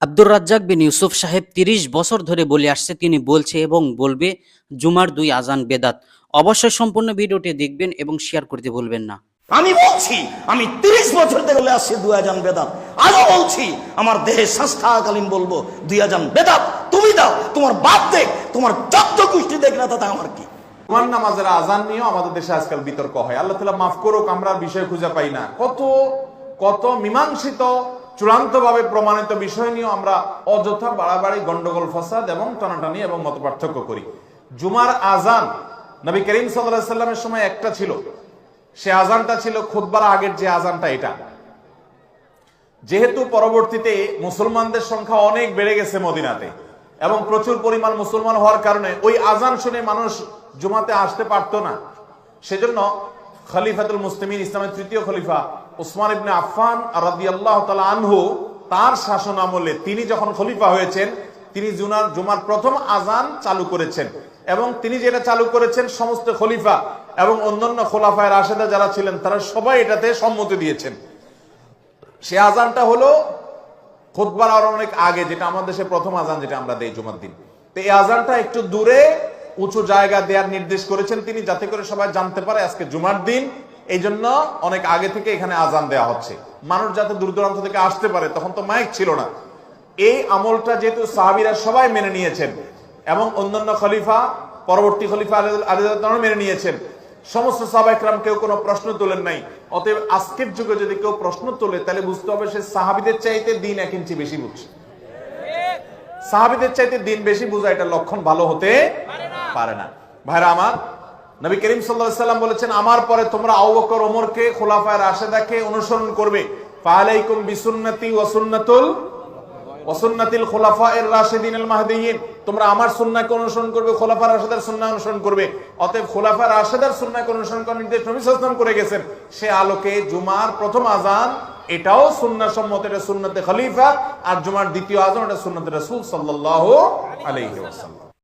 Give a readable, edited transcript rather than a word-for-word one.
আব্দুর রাজ্জাক বিন ইউসুফ সাহেব ৩০ বছর ধরে বলে আসছে, তিনি বলছে এবং বলবে জুমার ২ আজান বেদাত। অবশ্যই সম্পূর্ণ ভিডিওটি দেখবেন এবং শেয়ার করতে ভুলবেন না। আমি বলছি, আমি ৩০ বছর থেকে বলে আসছি ২ আজান বেদাত। আজও বলছি, আমার দেহে শ্বাস থাকাকালীন বলবো ২ আজান বেদাত। তুমি দাও, তোমার বাপ দেখ, তোমার যত গোষ্ঠী দেখ না, তাতে আমার কি? জুমার নামাজের আজান নিয়েও আমাদের দেশে আজকাল বিতর্ক হয়। আল্লাহ তাআলা মাফ করুক, আমরা বিষয় খুঁজে পাই না। কত মীমাংসিত চূড়ান্ত ভাবে প্রমাণিত বিষয় নিয়েও আমরা অযথা বাড়াবাড়ি, গন্ডগোল, ফাসাদ এবং টানাটানি এবং মত পার্থক্য করি। জুমার আজান নবী করিম সাল্লাল্লাহু আলাইহি সাল্লামের সময় একটা ছিল, সে আজানটা ছিল খুতবার আগের যে আজানটা। এটা যেহেতু পরবর্তীতে মুসলমানদের সংখ্যা অনেক বেড়ে গেছে মদিনাতে এবং প্রচুর পরিমাণ মুসলমান হওয়ার কারণে ওই আজান শুনে মানুষ জুমাতে আসতে পারতো না, সেজন্য খলিফাতুল মুসলিমিন, ইসলামের তৃতীয় খলিফা উসমান ইবনে আফফান রাদিয়াল্লাহু তাআলা আনহু, তার শাসন আমলে তিনি যখন খলিফা হয়েছেন, তিনি জুমার প্রথম আজান চালু করেছেন এবং তিনি যেটা চালু করেছেন সমস্ত খলিফা এবং অন্যান্য খোলাফায়ে রাশেদা যারা ছিলেন তারা সবাই এটাতে সম্মতি দিয়েছেন। সে আজানটা হলো খুতবার আর অনেক আগে, যেটা আমাদের দেশে প্রথম আজান যেটা আমরা দেই জুমার দিন। তো এই আজানটা একটু দূরে উঁচু জায়গা দেওয়ার নির্দেশ করেছেন তিনি, যাতে করে সবাই জানতে পারে আজকে জুমার দিন। এই জন্য অনেক আগে থেকে এখানে আজান দেওয়া হচ্ছে, মানুষ যাতে দূর দূরান্ত থেকে আসতে পারে। তখন তো মাইক ছিল না। এই আমলটা যেহেতু সাহাবীরা সবাই মেনে নিয়েছেন এবং অন্যান্য খলিফা, পরবর্তী খলিফা আলী রাদিয়াল্লাহু মেনে নিয়েছেন, সমস্ত সাহাবা ইকরাম কেউ কোনো প্রশ্ন তোলেন নাই। অতএব আজকের যুগে যদি কেউ প্রশ্ন তোলে তাহলে বুঝতে হবে সে সাহাবীদের চাইতে দিন 1 ইঞ্চি বেশি বুঝছে। সাহাবীদের চাইতে দিন বেশি বোঝা, এটা লক্ষণ ভালো হতে পারে না। ভাইরা আমার, নবী করিম সাল্লাল্লাহু আলাইহি সাল্লাম বলেছেন, আমার পরে তোমরা আবু বকর, ওমরকে, খোলাফায়ে রাশেদাকে অনুসরণ করবে। ফাআলাইকুম বিসুন্নতি ওয়া সুন্নাতিল খোলাফায়ের রাশিদিনিল মাহদিয়িন, তোমরা আমার সুন্নাহকে অনুসরণ করবে, খোলাফায়ে রাশেদার সুন্নাহ অনুসরণ করবে। অতএব খোলাফায়ে রাশেদার সুন্নাহকে অনুসরণ করার নির্দেশ নবী সাল্লাল্লাহু আলাইহি ওয়াসাল্লাম করে গেছেন। সে আলোকে জুমার প্রথম আজান এটাও সুন্নাহ সম্মত, এটা সুন্নতে খলিফা। আর জুমার দ্বিতীয় আজান এটা সুন্নতে রাসূল সাল্লাল্লাহু আলাইহি ওয়াসাল্লাম।